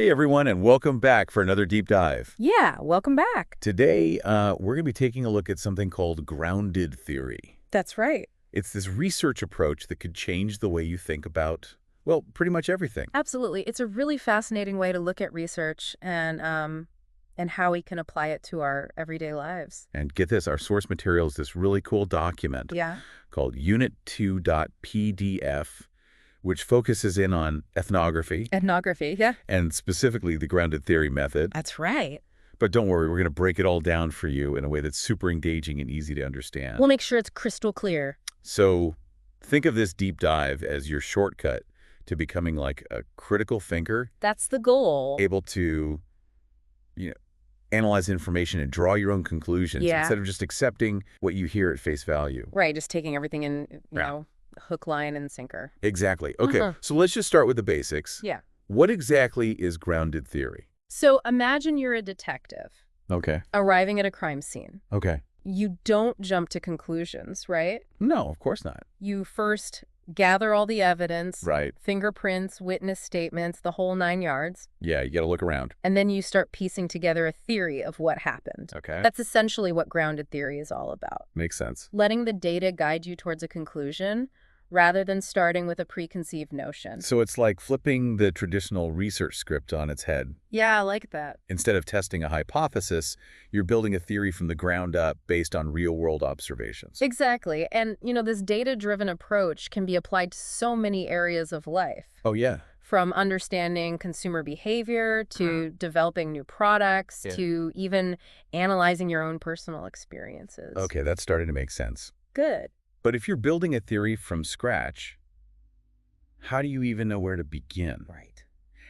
Hey everyone, and welcome back for another deep dive. Yeah, welcome back. Today, we're going to be taking a look at something called grounded theory. That's right. It's this research approach that could change the way you think about, well, pretty much everything. Absolutely. It's a really fascinating way to look at research and how we can apply it to our everyday lives. And get this, our source material is this really cool document Yeah. called Unit2.pdf, which focuses in on ethnography Ethnography, yeah. and specifically the grounded theory method. That's right. But don't worry, we're going to break it all down for you in a way that's super engaging and easy to understand. We'll make sure it's crystal clear. So think of this deep dive as your shortcut to becoming like a critical thinker, That's the goal. able to, analyze information and draw your own conclusions instead of just accepting what you hear at face value. Right, just taking everything in, Yeah. hook, line, and sinker. Exactly. Okay, so let's just start with the basics. Yeah. What exactly is grounded theory? So imagine you're a detective Okay. arriving at a crime scene. Okay. You don't jump to conclusions, right? No, of course not. You first gather all the evidence, Right. fingerprints, witness statements, the whole 9 yards. Yeah, you got to look around. And then you start piecing together a theory of what happened. Okay. That's essentially what grounded theory is all about. Makes sense. Letting the data guide you towards a conclusion rather than starting with a preconceived notion. So it's like flipping the traditional research script on its head. Yeah, I like that. Instead of testing a hypothesis, you're building a theory from the ground up based on real-world observations. Exactly. And, this data-driven approach can be applied to so many areas of life. Oh, yeah. From understanding consumer behavior to developing new products to even analyzing your own personal experiences. Okay, that's starting to make sense. Good. But if you're building a theory from scratch, how do you even know where to begin? Right.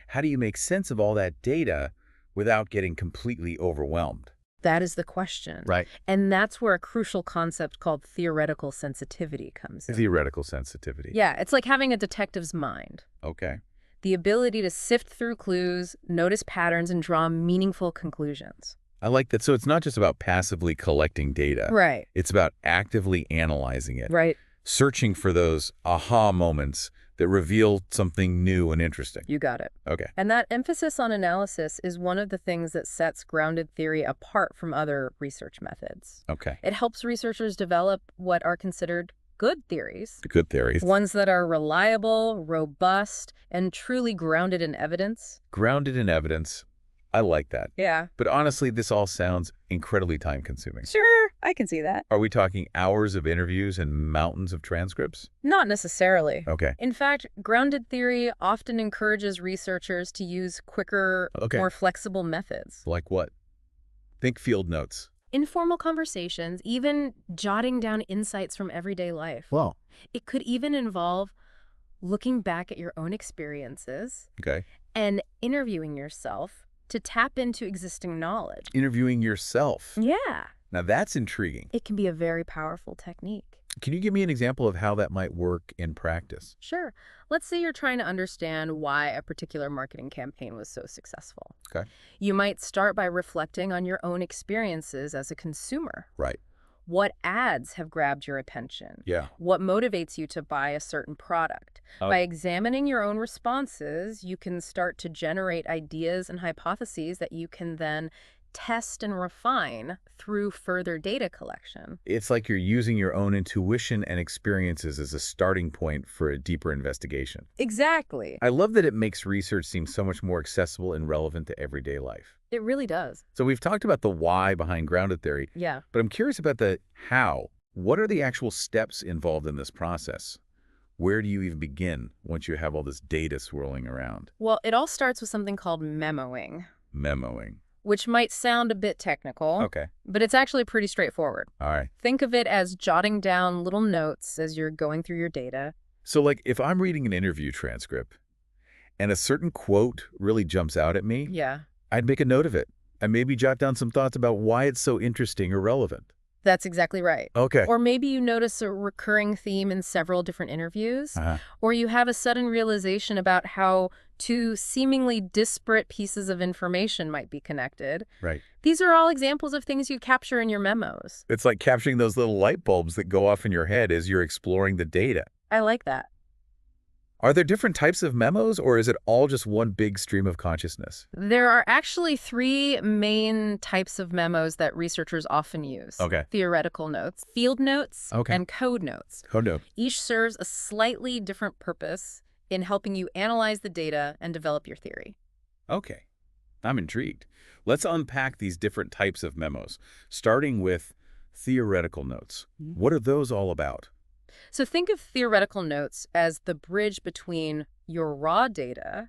How do you make sense of all that data without getting completely overwhelmed? That is the question. Right. And that's where a crucial concept called theoretical sensitivity comes in. Theoretical sensitivity. Yeah, it's like having a detective's mind. Okay. The ability to sift through clues, notice patterns, and draw meaningful conclusions. I like that. So it's not just about passively collecting data. Right. It's about actively analyzing it. Right. Searching for those aha moments that reveal something new and interesting. You got it. Okay. And that emphasis on analysis is one of the things that sets grounded theory apart from other research methods. Okay. It helps researchers develop what are considered good theories. Good theories. Ones that are reliable, robust, and truly grounded in evidence. Grounded in evidence. I like that. Yeah. But honestly, this all sounds incredibly time-consuming. Sure, I can see that. Are we talking hours of interviews and mountains of transcripts? Not necessarily. Okay. In fact, grounded theory often encourages researchers to use quicker, more flexible methods. Like what? Think field notes. Informal conversations, even jotting down insights from everyday life. Wow. It could even involve looking back at your own experiences Okay. and interviewing yourself to tap into existing knowledge. Interviewing yourself. Yeah. Now that's intriguing. It can be a very powerful technique. Can you give me an example of how that might work in practice? Sure. Let's say you're trying to understand why a particular marketing campaign was so successful. Okay. You might start by reflecting on your own experiences as a consumer. Right. What ads have grabbed your attention? Yeah. What motivates you to buy a certain product? By examining your own responses, you can start to generate ideas and hypotheses that you can then test and refine through further data collection. It's like you're using your own intuition and experiences as a starting point for a deeper investigation. Exactly. I love that it makes research seem so much more accessible and relevant to everyday life. It really does. So we've talked about the why behind grounded theory, Yeah. but I'm curious about the how. What are the actual steps involved in this process? Where do you even begin once you have all this data swirling around? Well, it all starts with something called memoing, Memoing. which might sound a bit technical, Okay. but it's actually pretty straightforward. All right. Think of it as jotting down little notes as you're going through your data. So like if I'm reading an interview transcript and a certain quote really jumps out at me, Yeah. I'd make a note of it. And maybe jot down some thoughts about why it's so interesting or relevant. That's exactly right. Okay. Or maybe you notice a recurring theme in several different interviews, or you have a sudden realization about how two seemingly disparate pieces of information might be connected. Right. These are all examples of things you'd capture in your memos. It's like capturing those little light bulbs that go off in your head as you're exploring the data. I like that. Are there different types of memos, or is it all just one big stream of consciousness? There are actually three main types of memos that researchers often use. Okay. Theoretical notes, field notes, Okay. and code notes. Code note. Each serves a slightly different purpose in helping you analyze the data and develop your theory. Okay. I'm intrigued. Let's unpack these different types of memos, starting with theoretical notes. What are those all about? So think of theoretical notes as the bridge between your raw data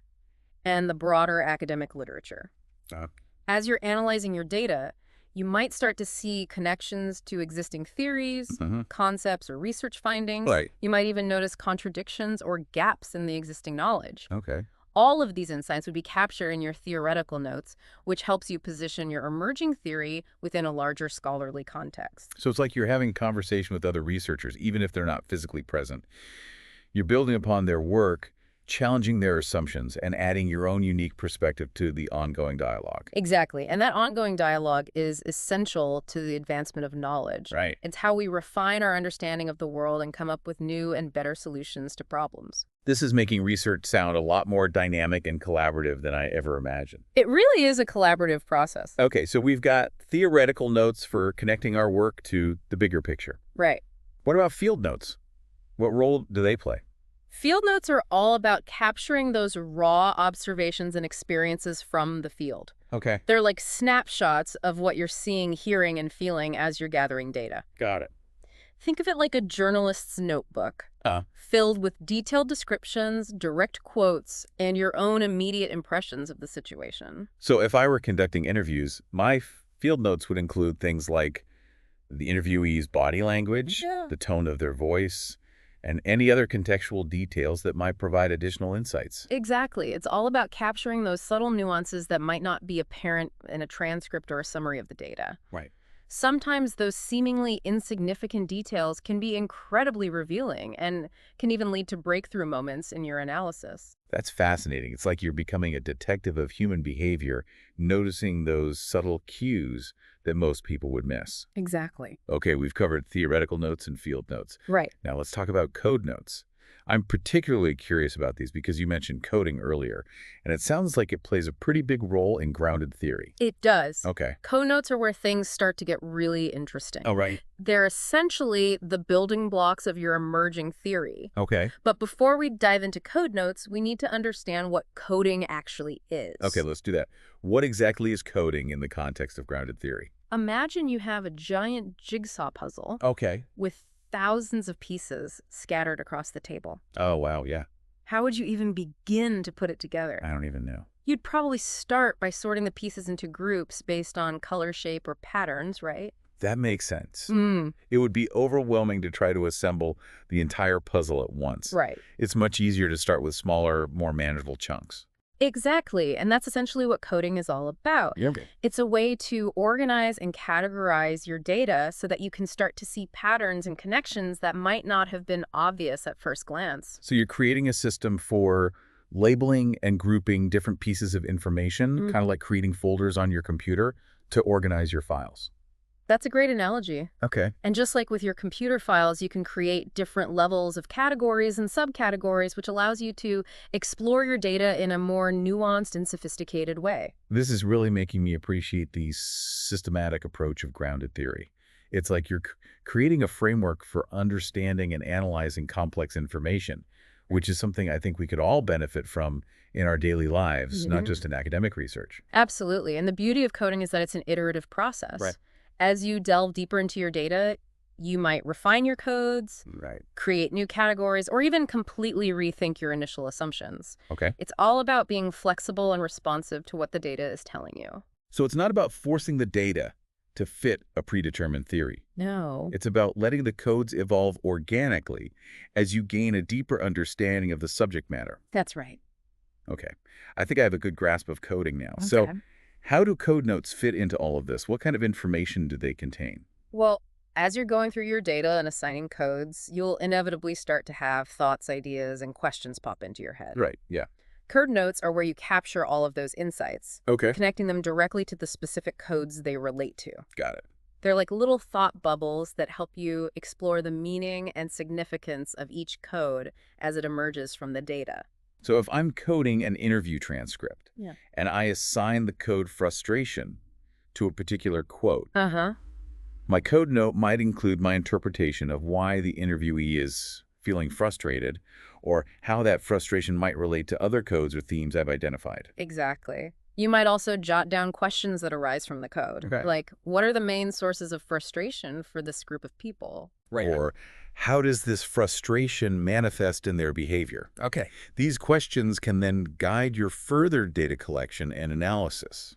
and the broader academic literature. Uh, As you're analyzing your data, you might start to see connections to existing theories, concepts, or research findings. Right. You might even notice contradictions or gaps in the existing knowledge. Okay. All of these insights would be captured in your theoretical notes, which helps you position your emerging theory within a larger scholarly context. So it's like you're having conversation with other researchers, even if they're not physically present. You're building upon their work, challenging their assumptions, and adding your own unique perspective to the ongoing dialogue. Exactly. And that ongoing dialogue is essential to the advancement of knowledge. Right. It's how we refine our understanding of the world and come up with new and better solutions to problems. This is making research sound a lot more dynamic and collaborative than I ever imagined. It really is a collaborative process. Okay, so we've got theoretical notes for connecting our work to the bigger picture. Right. What about field notes? What role do they play? Field notes are all about capturing those raw observations and experiences from the field. Okay. They're like snapshots of what you're seeing, hearing, and feeling as you're gathering data. Got it. Think of it like a journalist's notebook, filled with detailed descriptions, direct quotes, and your own immediate impressions of the situation. So if I were conducting interviews, my field notes would include things like the interviewee's body language, the tone of their voice, and any other contextual details that might provide additional insights. Exactly. It's all about capturing those subtle nuances that might not be apparent in a transcript or a summary of the data. Right. Sometimes those seemingly insignificant details can be incredibly revealing and can even lead to breakthrough moments in your analysis. That's fascinating. It's like you're becoming a detective of human behavior, noticing those subtle cues that most people would miss. Exactly. Okay, we've covered theoretical notes and field notes. Right. Now let's talk about code notes. I'm particularly curious about these because you mentioned coding earlier, and it sounds like it plays a pretty big role in grounded theory. It does. Okay. Code notes are where things start to get really interesting. Oh, right. They're essentially the building blocks of your emerging theory. Okay. But before we dive into code notes, we need to understand what coding actually is. Okay, let's do that. What exactly is coding in the context of grounded theory? Imagine you have a giant jigsaw puzzle Okay. with thousands of pieces scattered across the table. Oh, wow, yeah. How would you even begin to put it together? I don't even know. You'd probably start by sorting the pieces into groups based on color, shape, or patterns, right? That makes sense. Mm. It would be overwhelming to try to assemble the entire puzzle at once. Right. It's much easier to start with smaller, more manageable chunks. Exactly. And that's essentially what coding is all about. Yeah. It's a way to organize and categorize your data so that you can start to see patterns and connections that might not have been obvious at first glance. So you're creating a system for labeling and grouping different pieces of information, kind of like creating folders on your computer to organize your files. That's a great analogy. Okay. And just like with your computer files, you can create different levels of categories and subcategories, which allows you to explore your data in a more nuanced and sophisticated way. This is really making me appreciate the systematic approach of grounded theory. It's like you're creating a framework for understanding and analyzing complex information, which is something I think we could all benefit from in our daily lives, not just in academic research. Absolutely. And the beauty of coding is that it's an iterative process. Right. As you delve deeper into your data, you might refine your codes, create new categories, or even completely rethink your initial assumptions. Okay. It's all about being flexible and responsive to what the data is telling you. So it's not about forcing the data to fit a predetermined theory. No. It's about letting the codes evolve organically as you gain a deeper understanding of the subject matter. That's right. Okay. I think I have a good grasp of coding now. So how do code notes fit into all of this? What kind of information do they contain? Well, as you're going through your data and assigning codes, you'll inevitably start to have thoughts, ideas, and questions pop into your head. Right, yeah. Code notes are where you capture all of those insights, Okay. connecting them directly to the specific codes they relate to. Got it. They're like little thought bubbles that help you explore the meaning and significance of each code as it emerges from the data. So if I'm coding an interview transcript Yeah. and I assign the code frustration to a particular quote, Uh-huh. my code note might include my interpretation of why the interviewee is feeling frustrated or how that frustration might relate to other codes or themes I've identified. Exactly. You might also jot down questions that arise from the code, Okay. like what are the main sources of frustration for this group of people? Right. Or how does this frustration manifest in their behavior? Okay. These questions can then guide your further data collection and analysis.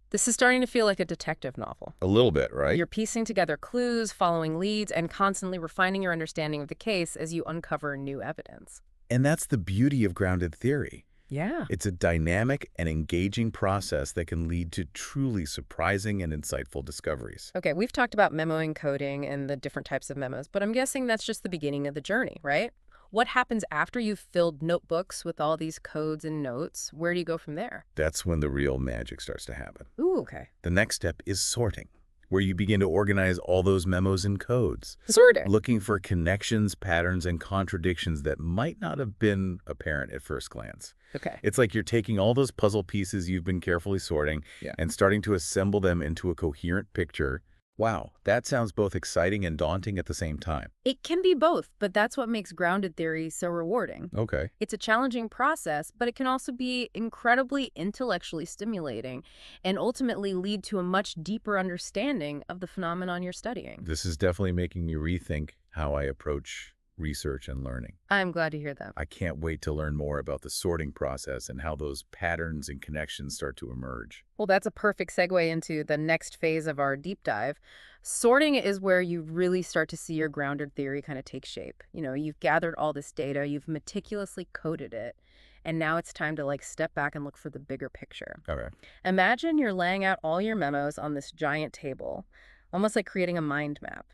This is starting to feel like a detective novel. A little bit, right? You're piecing together clues, following leads, and constantly refining your understanding of the case as you uncover new evidence. And that's the beauty of grounded theory. Yeah. It's a dynamic and engaging process that can lead to truly surprising and insightful discoveries. Okay, we've talked about memoing coding and the different types of memos, but I'm guessing that's just the beginning of the journey, right? What happens after you've filled notebooks with all these codes and notes? Where do you go from there? That's when the real magic starts to happen. Ooh, okay. The next step is sorting, where you begin to organize all those memos and codes, Sorting. looking for connections, patterns, and contradictions that might not have been apparent at first glance. Okay. It's like you're taking all those puzzle pieces you've been carefully sorting and starting to assemble them into a coherent picture. Wow, that sounds both exciting and daunting at the same time. It can be both, but that's what makes grounded theory so rewarding. Okay. It's a challenging process, but it can also be incredibly intellectually stimulating and ultimately lead to a much deeper understanding of the phenomenon you're studying. This is definitely making me rethink how I approach research and learning. I'm glad to hear that. I can't wait to learn more about the sorting process and how those patterns and connections start to emerge. Well, that's a perfect segue into the next phase of our deep dive. Sorting is where you really start to see your grounded theory kind of take shape. You've gathered all this data, you've meticulously coded it, and now it's time to step back and look for the bigger picture. Okay. Imagine you're laying out all your memos on this giant table, almost like creating a mind map.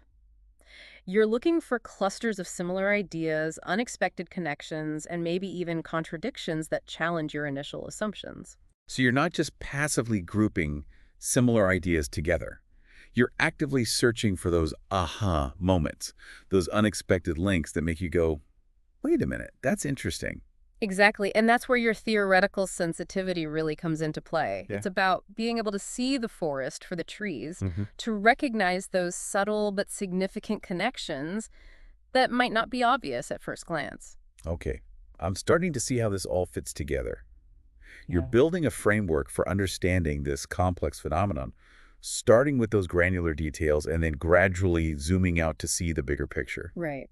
You're looking for clusters of similar ideas, unexpected connections, and maybe even contradictions that challenge your initial assumptions. So you're not just passively grouping similar ideas together. You're actively searching for those aha moments, those unexpected links that make you go, wait a minute, that's interesting. Exactly, and that's where your theoretical sensitivity really comes into play. Yeah. It's about being able to see the forest for the trees, Mm-hmm. to recognize those subtle but significant connections that might not be obvious at first glance. Okay, I'm starting to see how this all fits together. You're Yeah. building a framework for understanding this complex phenomenon, starting with those granular details and then gradually zooming out to see the bigger picture. Right.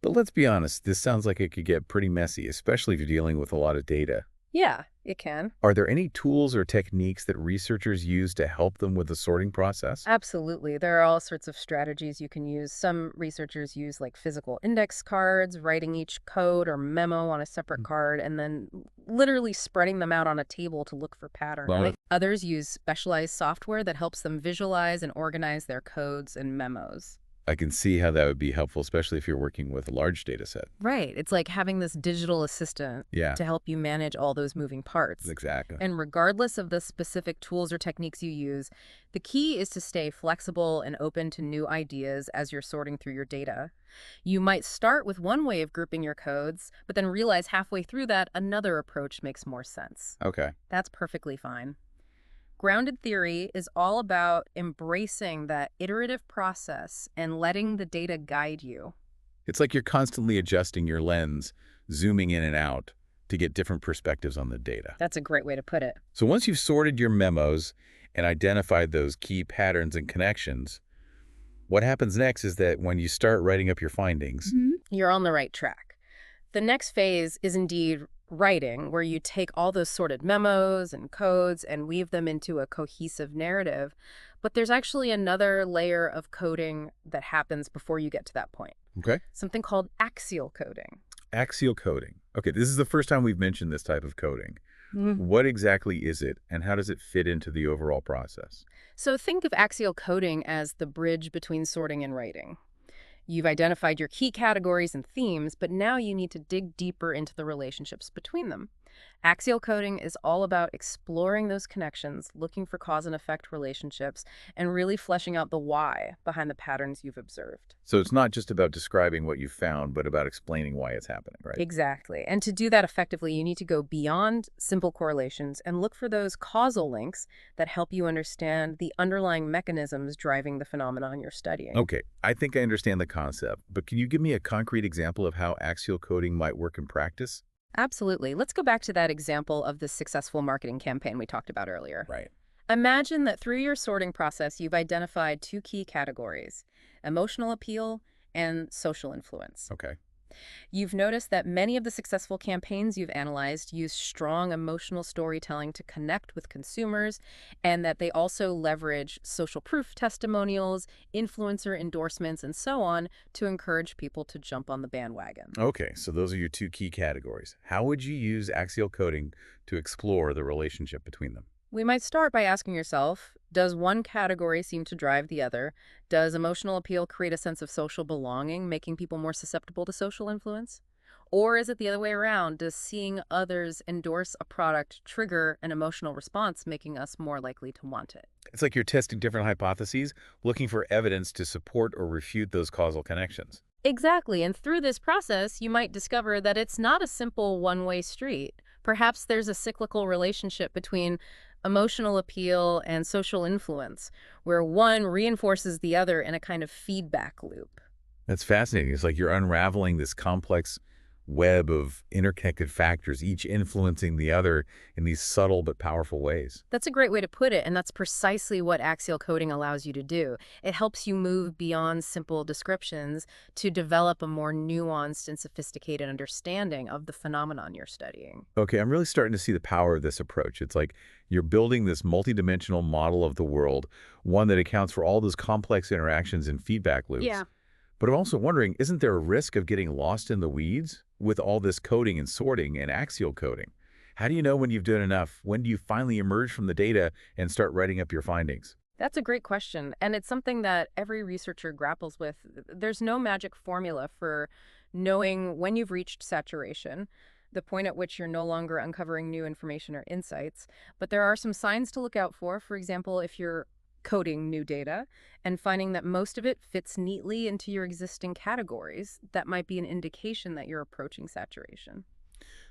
But let's be honest, this sounds like it could get pretty messy, especially if you're dealing with a lot of data. Yeah, it can. Are there any tools or techniques that researchers use to help them with the sorting process? Absolutely. There are all sorts of strategies you can use. Some researchers use physical index cards, writing each code or memo on a separate card, and then literally spreading them out on a table to look for patterns. Wow. Others use specialized software that helps them visualize and organize their codes and memos. I can see how that would be helpful, especially if you're working with a large data set. Right. It's like having this digital assistant Yeah, to help you manage all those moving parts. exactly. And regardless of the specific tools or techniques you use, the key is to stay flexible and open to new ideas as you're sorting through your data. You might start with one way of grouping your codes, but then realize halfway through that another approach makes more sense. Okay. That's perfectly fine. Grounded theory is all about embracing that iterative process and letting the data guide you. It's like you're constantly adjusting your lens, zooming in and out to get different perspectives on the data. That's a great way to put it. So once you've sorted your memos and identified those key patterns and connections, what happens next is that when you start writing up your findings, You're on the right track. The next phase is indeed writing, where you take all those sorted memos and codes and weave them into a cohesive narrative. But there's actually another layer of coding that happens before you get to that point. okay, Something called axial coding. axial coding. Okay, this is the first time we've mentioned this type of coding. What exactly is it, and how does it fit into the overall process? So think of axial coding as the bridge between sorting and writing. You've identified your key categories and themes, but now you need to dig deeper into the relationships between them. Axial coding is all about exploring those connections, looking for cause and effect relationships, and really fleshing out the why behind the patterns you've observed. So it's not just about describing what you found, but about explaining why it's happening, right? Exactly. And to do that effectively, you need to go beyond simple correlations and look for those causal links that help you understand the underlying mechanisms driving the phenomenon you're studying. Okay, I think I understand the concept, but can you give me a concrete example of how axial coding might work in practice? Absolutely. Let's go back to that example of the successful marketing campaign we talked about earlier. Right. Imagine that through your sorting process, you've identified two key categories: emotional appeal and social influence. Okay. You've noticed that many of the successful campaigns you've analyzed use strong emotional storytelling to connect with consumers, and that they also leverage social proof testimonials, influencer endorsements, and so on to encourage people to jump on the bandwagon. Okay, so those are your two key categories. How would you use axial coding to explore the relationship between them? We might start by asking yourself, does one category seem to drive the other? Does emotional appeal create a sense of social belonging, making people more susceptible to social influence? Or is it the other way around? Does seeing others endorse a product trigger an emotional response, making us more likely to want it? It's like you're testing different hypotheses, looking for evidence to support or refute those causal connections. Exactly. And through this process, you might discover that it's not a simple one-way street. Perhaps there's a cyclical relationship between emotional appeal and social influence, where one reinforces the other in a kind of feedback loop. That's fascinating. It's like you're unraveling this complex web of interconnected factors, each influencing the other in these subtle but powerful ways. That's a great way to put it, and that's precisely what axial coding allows you to do. It helps you move beyond simple descriptions to develop a more nuanced and sophisticated understanding of the phenomenon you're studying. Okay, I'm really starting to see the power of this approach. It's like you're building this multidimensional model of the world, one that accounts for all those complex interactions and feedback loops. Yeah. But I'm also wondering, isn't there a risk of getting lost in the weeds with all this coding and sorting and axial coding? How do you know when you've done enough? When do you finally emerge from the data and start writing up your findings? That's a great question, and it's something that every researcher grapples with. There's no magic formula for knowing when you've reached saturation, the point at which you're no longer uncovering new information or insights. But there are some signs to look out for. For example, if you're coding new data and finding that most of it fits neatly into your existing categories, that might be an indication that you're approaching saturation.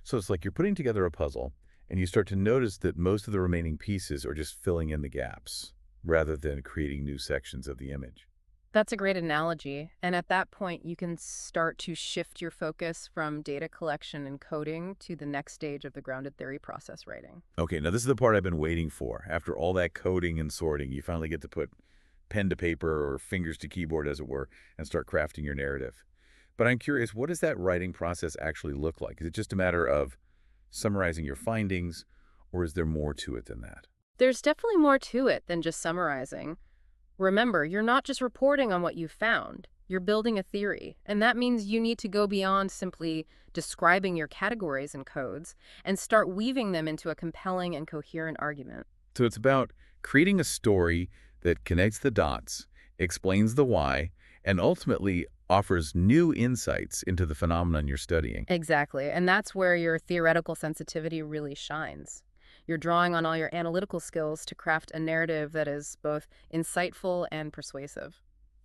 So it's like you're putting together a puzzle and you start to notice that most of the remaining pieces are just filling in the gaps rather than creating new sections of the image. That's a great analogy. And at that point, you can start to shift your focus from data collection and coding to the next stage of the grounded theory process writing. Okay, now this is the part I've been waiting for. After all that coding and sorting, you finally get to put pen to paper or fingers to keyboard, as it were, and start crafting your narrative. But I'm curious, what does that writing process actually look like? Is it just a matter of summarizing your findings, or is there more to it than that? There's definitely more to it than just summarizing. Remember, you're not just reporting on what you found. You're building a theory, and that means you need to go beyond simply describing your categories and codes and start weaving them into a compelling and coherent argument. So it's about creating a story that connects the dots, explains the why, and ultimately offers new insights into the phenomenon you're studying. Exactly, and that's where your theoretical sensitivity really shines. You're drawing on all your analytical skills to craft a narrative that is both insightful and persuasive.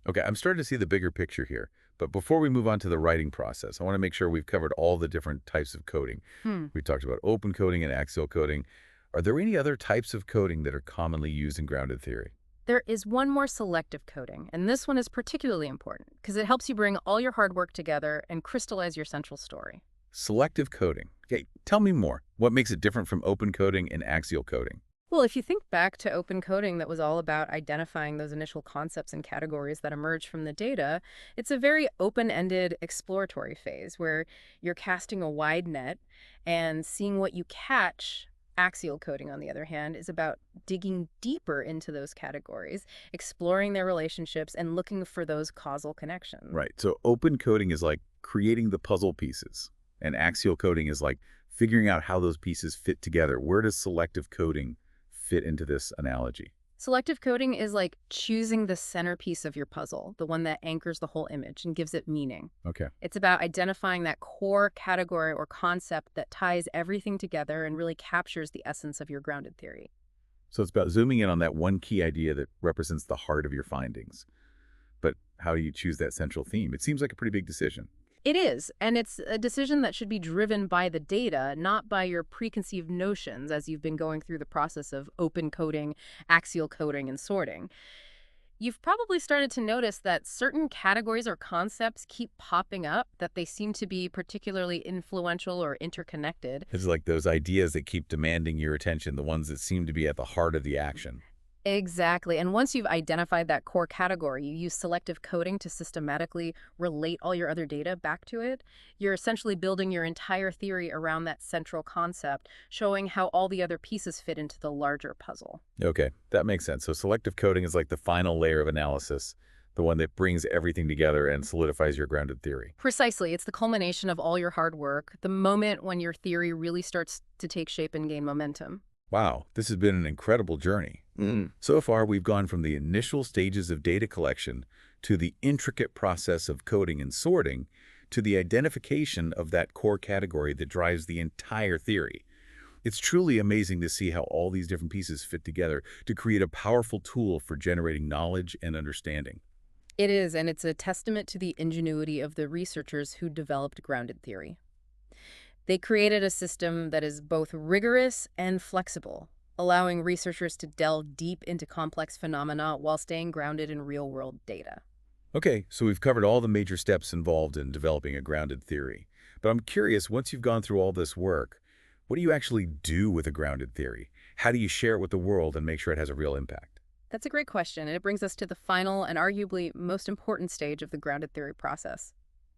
Okay, I'm starting to see the bigger picture here. But before we move on to the writing process, I want to make sure we've covered all the different types of coding. Hmm. We talked about open coding and axial coding. Are there any other types of coding that are commonly used in grounded theory? There is one more: selective coding, and this one is particularly important because it helps you bring all your hard work together and crystallize your central story. Selective coding. Okay, tell me more. What makes it different from open coding and axial coding? Well, if you think back to open coding that was all about identifying those initial concepts and categories that emerge from the data, it's a very open-ended exploratory phase where you're casting a wide net and seeing what you catch. Axial coding, on the other hand, is about digging deeper into those categories, exploring their relationships, and looking for those causal connections. Right. So open coding is like creating the puzzle pieces, and axial coding is like figuring out how those pieces fit together. Where does selective coding fit into this analogy? Selective coding is like choosing the centerpiece of your puzzle, the one that anchors the whole image and gives it meaning. Okay. It's about identifying that core category or concept that ties everything together and really captures the essence of your grounded theory. So it's about zooming in on that one key idea that represents the heart of your findings. But how do you choose that central theme? It seems like a pretty big decision. It is, and it's a decision that should be driven by the data, not by your preconceived notions as you've been going through the process of open coding, axial coding, and sorting. You've probably started to notice that certain categories or concepts keep popping up, that they seem to be particularly influential or interconnected. It's like those ideas that keep demanding your attention, the ones that seem to be at the heart of the action. Exactly. And once you've identified that core category, you use selective coding to systematically relate all your other data back to it. You're essentially building your entire theory around that central concept, showing how all the other pieces fit into the larger puzzle. Okay, that makes sense. So selective coding is like the final layer of analysis, the one that brings everything together and solidifies your grounded theory. Precisely. It's the culmination of all your hard work, the moment when your theory really starts to take shape and gain momentum. Wow, this has been an incredible journey. So far, we've gone from the initial stages of data collection to the intricate process of coding and sorting to the identification of that core category that drives the entire theory. It's truly amazing to see how all these different pieces fit together to create a powerful tool for generating knowledge and understanding. It is, and it's a testament to the ingenuity of the researchers who developed grounded theory. They created a system that is both rigorous and flexible, allowing researchers to delve deep into complex phenomena while staying grounded in real-world data. Okay, so we've covered all the major steps involved in developing a grounded theory. But I'm curious, once you've gone through all this work, what do you actually do with a grounded theory? How do you share it with the world and make sure it has a real impact? That's a great question, and it brings us to the final and arguably most important stage of the grounded theory process.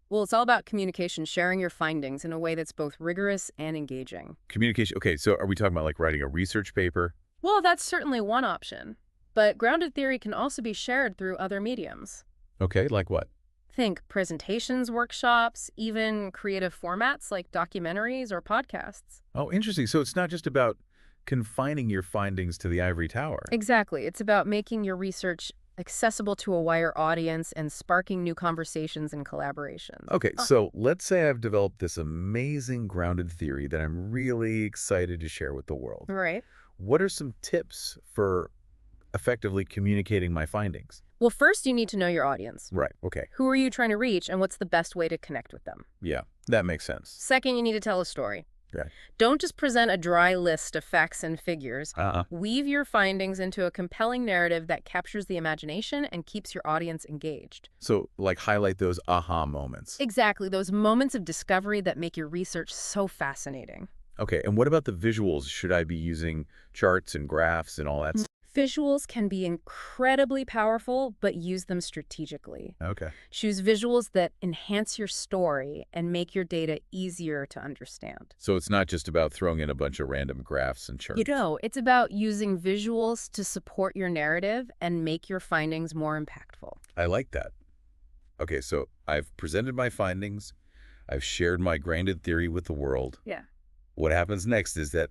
Well, it's all about communication, sharing your findings in a way that's both rigorous and engaging. Communication. Okay, so are we talking about like writing a research paper? Well, that's certainly one option, but grounded theory can also be shared through other mediums. Okay, like what? Think presentations, workshops, even creative formats like documentaries or podcasts. Oh, interesting. So it's not just about confining your findings to the ivory tower. Exactly. It's about making your research accessible to a wider audience and sparking new conversations and collaborations. Okay, so let's say I've developed this amazing grounded theory that I'm really excited to share with the world. Right. What are some tips for effectively communicating my findings? Well, first you need to know your audience. Right, okay. Who are you trying to reach and what's the best way to connect with them? Yeah, that makes sense. Second, you need to tell a story. Okay. Don't just present a dry list of facts and figures. Uh-uh. Weave your findings into a compelling narrative that captures the imagination and keeps your audience engaged. So, like, highlight those aha moments. Exactly, those moments of discovery that make your research so fascinating. Okay, and what about the visuals? Should I be using charts and graphs and all that stuff? Visuals can be incredibly powerful, but use them strategically. Okay. Choose visuals that enhance your story and make your data easier to understand. So it's not just about throwing in a bunch of random graphs and charts. It's about using visuals to support your narrative and make your findings more impactful. I like that. Okay, so I've presented my findings. I've shared my grounded theory with the world. Yeah. What happens next is that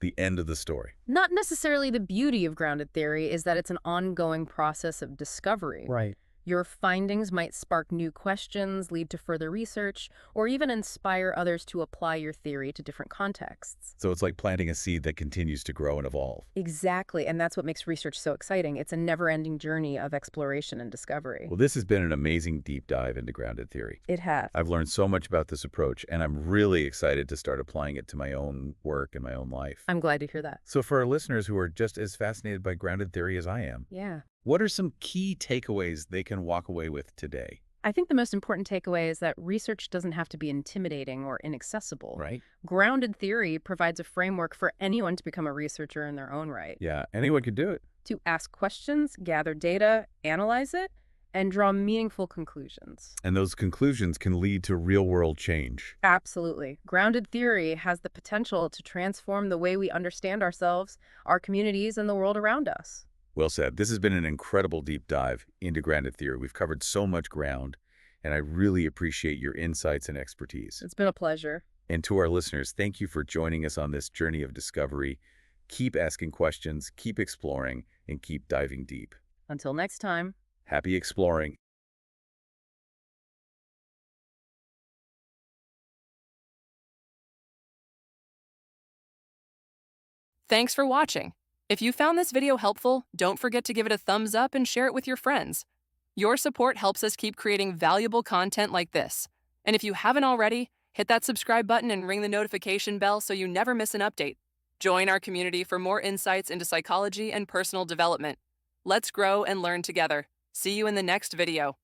the end of the story. Not necessarily. The beauty of grounded theory is that it's an ongoing process of discovery. Right. Your findings might spark new questions, lead to further research, or even inspire others to apply your theory to different contexts. So it's like planting a seed that continues to grow and evolve. Exactly, and that's what makes research so exciting. It's a never-ending journey of exploration and discovery. Well, this has been an amazing deep dive into grounded theory. It has. I've learned so much about this approach, and I'm really excited to start applying it to my own work and my own life. I'm glad to hear that. So for our listeners who are just as fascinated by grounded theory as I am, Yeah. what are some key takeaways they can walk away with today? I think the most important takeaway is that research doesn't have to be intimidating or inaccessible. Right? Grounded theory provides a framework for anyone to become a researcher in their own right. Yeah, anyone can do it. To ask questions, gather data, analyze it, and draw meaningful conclusions. And those conclusions can lead to real-world change. Absolutely. Grounded theory has the potential to transform the way we understand ourselves, our communities, and the world around us. Well said. This has been an incredible deep dive into grounded theory. We've covered so much ground, and I really appreciate your insights and expertise. It's been a pleasure. And to our listeners, thank you for joining us on this journey of discovery. Keep asking questions, keep exploring, and keep diving deep. Until next time. Happy exploring. Thanks for watching. If you found this video helpful, don't forget to give it a thumbs up and share it with your friends. Your support helps us keep creating valuable content like this. And if you haven't already, hit that subscribe button and ring the notification bell so you never miss an update. Join our community for more insights into psychology and personal development. Let's grow and learn together. See you in the next video.